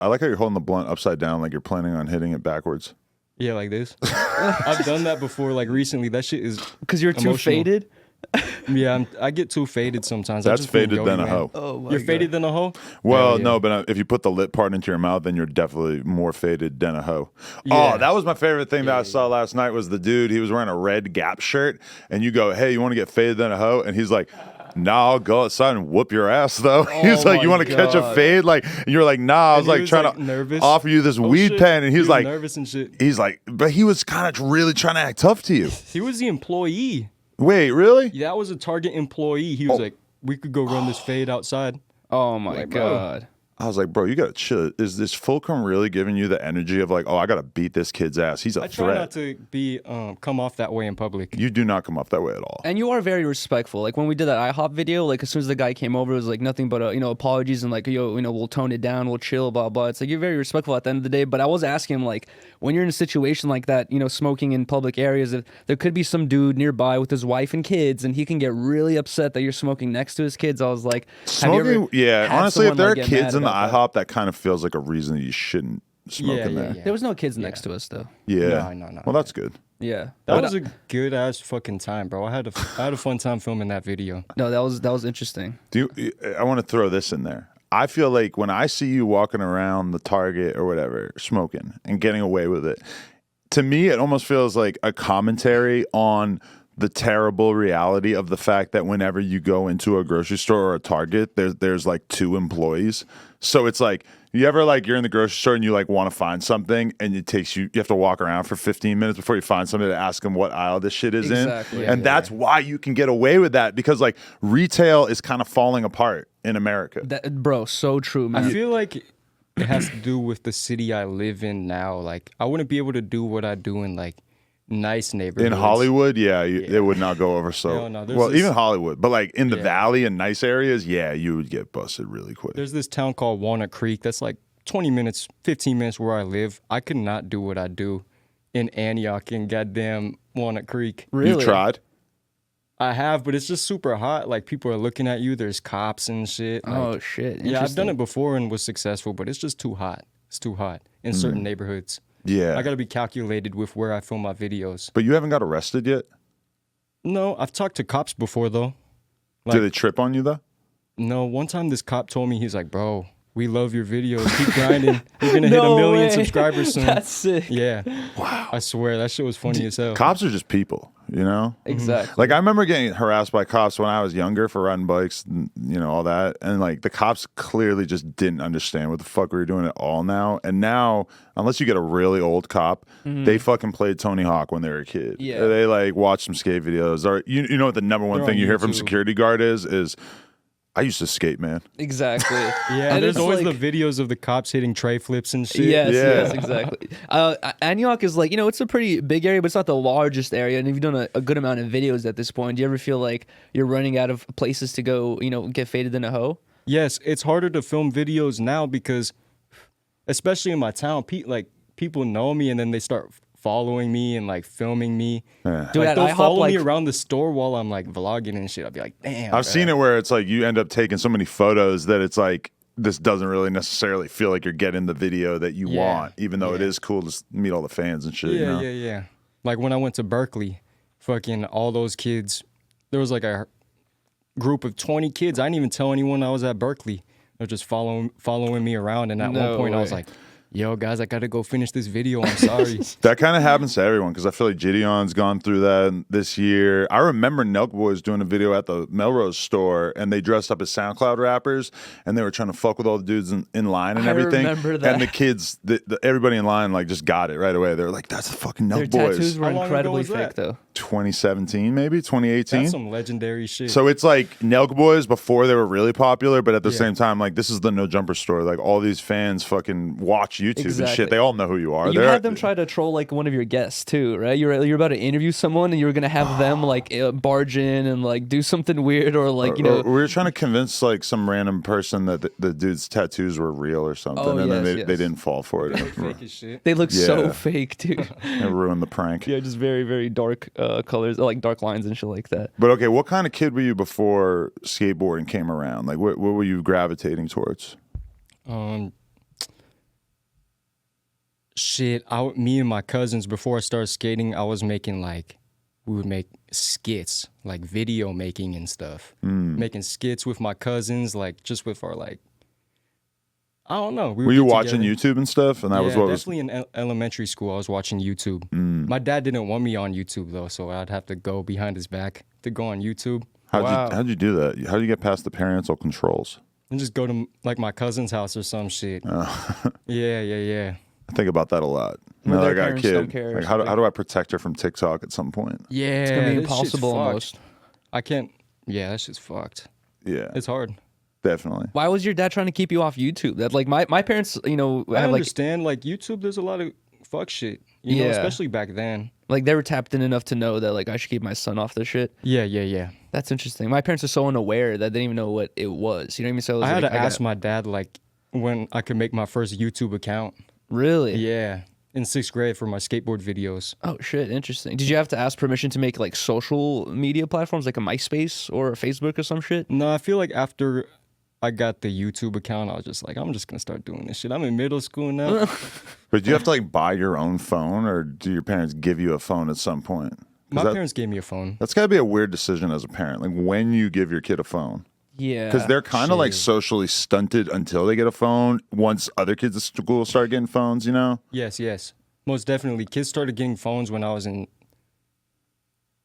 I like how you're holding the blunt upside down like you're planning on hitting it backwards. Yeah, like this. I've done that before, like recently. That shit is Because you're too emotional. faded? Yeah, I get too faded sometimes. That's I just been faded than Yodi, a man. hoe. Oh, my You're God. faded than a hoe? Well, Hell yeah. no, but if you put the lip part into your mouth, then you're definitely more faded than a hoe. Yeah. Oh, that was my favorite thing that I saw last night was the dude. He was wearing a red Gap shirt, and you go, "Hey, you want to get faded than a hoe?" And he's like, "Nah, I'll go outside and whoop your ass, though." He's like, my "You want to catch a God. fade?" Like, and you're like, "Nah." I was he like was, trying like, to nervous. offer you this weed shit. pen, and He he's was like, nervous and shit. he's like, but he was kind of really trying to act tough to you. He was the employee. Wait, really? That was a Target employee. He was like, we could go run this fade outside. Oh, my Like, bro. God. I was like, bro, you gotta chill. Is this Fulcrum really giving you the energy of like, oh, I gotta beat this kid's ass? He's a I try threat. not to be come off that way in public. You do not come off that way at all. And you are very respectful. Like when we did that IHOP video, like as soon as the guy came over, it was like nothing but apologies and like we'll tone it down, we'll chill, blah blah. It's like you're very respectful at the end of the day. But I was asking him like when you're in a situation like that, smoking in public areas, if there could be some dude nearby with his wife and kids, and he can get really upset that you're smoking next to his kids. I was like, have you ever Smoking, yeah. had Honestly, if someone, there are like, get kids mad in the about IHOP, that kind of feels like a reason that you shouldn't smoke in there. There was no kids next to us though. Yeah. No. Well, that's good. Yeah, That was a good ass fucking time, bro. I had a fun time filming that video. no, that was interesting. I want to throw this in there. I feel like when I see you walking around the Target or whatever, smoking and getting away with it, to me, it almost feels like a commentary on the terrible reality of the fact that whenever you go into a grocery store or a Target, there's like two employees. So it's like, you ever like you're in the grocery store and you like want to find something and it takes you have to walk around for 15 minutes before you find something to ask them what aisle this shit is Exactly. in. And that's why you can get away with that because like retail is kind of falling apart in America. Bro, so true, man. I feel like it has to do with the city I live in now. Like, I wouldn't be able to do what I do in like nice neighborhoods. In Hollywood, it would not go over so Hell no, there's well. this- Even Hollywood, but like in the Yeah. valley and nice areas, you would get busted really quick. There's this town called Walnut Creek that's like 20 minutes, 15 minutes where I live. I could not do what I do in Antioch and goddamn Walnut Creek. Really? You've tried? I have, but it's just super hot. Like, people are looking at you. There's cops and shit. Like, Oh shit. yeah, I've done Interesting. it before and was successful, but it's just too hot. It's too hot in certain neighborhoods. Yeah. I got to be calculated with where I film my videos. But you haven't got arrested yet? No, I've talked to cops before, though. Did Like- they trip on you though? No, one time this cop told me, he's like, bro, we love your videos. Keep grinding. You're going to hit No 1 million way. subscribers soon. That's sick. Yeah. Wow. I swear, that shit was funny as hell. Cops are just people, you know? Exactly. Like I remember getting harassed by cops when I was younger for riding bikes, and, all that. And like the cops clearly just didn't understand what the fuck we were doing at all now. And now, unless you get a really old cop, they fucking played Tony Hawk when they were a kid. Yeah. They like watch some skate videos. Or you know what the number one They're thing on you hear from YouTube. security guard is I used to skate, man. Exactly. Yeah, And there's it's always like- the videos of the cops hitting tray flips and shit. Yes, Yeah. yes, exactly. Antioch is like, it's a pretty big area, but it's not the largest area. And you've done a good amount of videos at this point. Do you ever feel like you're running out of places to go, get faded in a hoe? Yes, it's harder to film videos now because, especially in my town, people know me and then they start following me and like filming me. Yeah. Dude, Like, at they'll IHOP, follow like, me around the store while I'm like vlogging and shit. I'll be like, damn. I've seen it where it's like you end up taking so many photos that it's like this doesn't really necessarily feel like you're getting the video that you Yeah. want, even though it is cool to meet all the fans and shit. Yeah, you know? yeah. Like when I went to Berkeley, fucking all those kids, there was like a group of 20 kids. I didn't even tell anyone I was at Berkeley. They're just following me around. And at No one point I was way. like, yo, guys, I got to go finish this video. I'm sorry. That kind of happens to everyone because I feel like Gideon's gone through that this year. I remember Nelk Boys doing a video at the Melrose store and they dressed up as SoundCloud rappers and they were trying to fuck with all the dudes in line and I everything. remember that. And the kids, everybody in line like just got it right away. They were like, that's the fucking Their Nelk Boys. tattoos were How long ago incredibly was fake, that? though. 2017 maybe, 2018. That's some legendary shit. So it's like Nelk Boys before they were really popular, but at the Yeah. same time, like this is the No Jumper store. Like all these fans fucking watch YouTube and Exactly. shit. They all know who you are. You They're- had them try to troll like one of your guests too, right? You're about to interview someone and you were gonna have them like barge in and like do something weird or like or we were trying to convince like some random person that the dude's tattoos were real or something, Oh, and then yes, they yes. didn't fall for it. fake as shit. they look so Yeah. fake, dude. It ruined the prank. Yeah, just very very dark colors, like dark lines and shit like that. But okay, what kind of kid were you before skateboarding came around? Like what were you gravitating towards? Shit, me and my cousins, before I started skating, I was making like, we would make skits, like video making and stuff. Making skits with my cousins, like just with our like, I don't know. Were you watching YouTube and stuff? And that was what definitely in elementary school, I was watching YouTube. My dad didn't want me on YouTube though, so I'd have to go behind his back to go on YouTube. How'd you do that? How'd you get past the parental controls? And just go to like my cousin's house or some shit. Yeah. I think about that a lot. When Now that I their got a parents don't kid, care, like, so how do I protect her from TikTok at some point? Yeah, It's gonna be this shit's impossible fucked. almost. I can't. Yeah, that shit's fucked. Yeah, It's hard. definitely. Why was your dad trying to keep you off YouTube? That like my parents, you know, I have like understand. Like YouTube, there's a lot of fuck shit. You know, Yeah. especially back then. they were tapped in enough to know that like I should keep my son off this shit. Yeah. That's interesting. My parents are so unaware that they didn't even know what it was. You know what I mean? So it was I had like, to ask my dad like when I could make my first YouTube account. Really? Yeah, in 6th grade for my skateboard videos. Oh shit, interesting. Did you have to ask permission to make like social media platforms like a MySpace or a Facebook or some shit? No, I feel like after I got the YouTube account, I was just like, I'm just gonna start doing this shit. I'm in middle school now. But do you have to like buy your own phone, or do your parents give you a phone at some point? 'Cause My that- parents gave me a phone. That's got to be a weird decision as a parent, like when you give your kid a phone. Yeah. Because they're kind of like shit. socially stunted until they get a phone. Once other kids at school start getting phones, you know? Yes. Most definitely. Kids started getting phones when I was in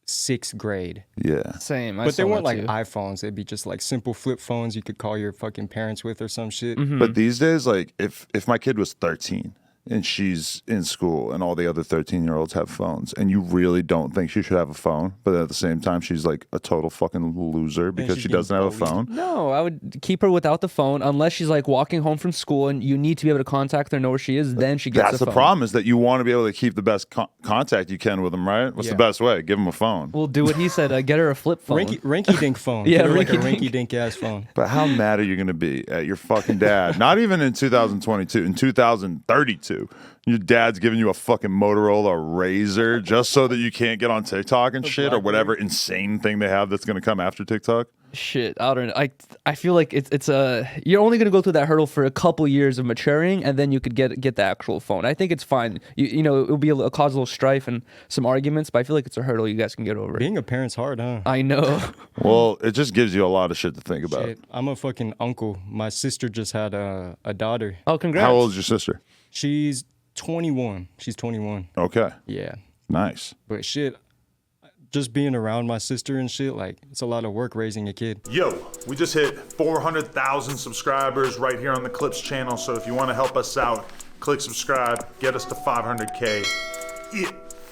6th grade. Yeah. Same. But they weren't like iPhones. They'd be just like simple flip phones you could call your fucking parents with or some shit. But these days, like if my kid was 13 and she's in school and all the other 13-year-olds have phones and you really don't think she should have a phone, but at the same time she's like a total fucking loser because she's she doesn't have a getting phone. No, I would keep her without the phone unless she's like walking home from school and you need to be able to contact her, know where she is. Then she gets That's the the phone. problem, is that you want to be able to keep the best contact you can with them, right? What's the Yeah. best way? Give them a phone. We'll do what he said. Get her a flip phone. Rinky dink phone. Yeah, Get her like a rinky-dink. rinky dink ass phone. But how mad are you going to be at your fucking dad? Not even in 2022, in 2032. Your dad's giving you a fucking Motorola Razr just so that you can't get on TikTok and shit, or whatever insane thing they have that's going to come after TikTok. Shit, I don't know. I feel like it's a you're only gonna go through that hurdle for a couple years of maturing, and then you could get the actual phone. I think it's fine. You know it'll be a cause a little strife and some arguments, but I feel like it's a hurdle you guys can get over. Being a parent's hard, huh? I know. Well, it just gives you a lot of shit to think about. Shit, I'm a fucking uncle. My sister just had a daughter. Oh, congrats. How old is your sister? She's 21. She's 21. Okay, Yeah. nice. But shit, just being around my sister and shit, like, it's a lot of work raising a kid. Yo, we just hit 400,000 subscribers right here on the Clips channel. So if you want to help us out, click subscribe, get us to 500K. Yeah.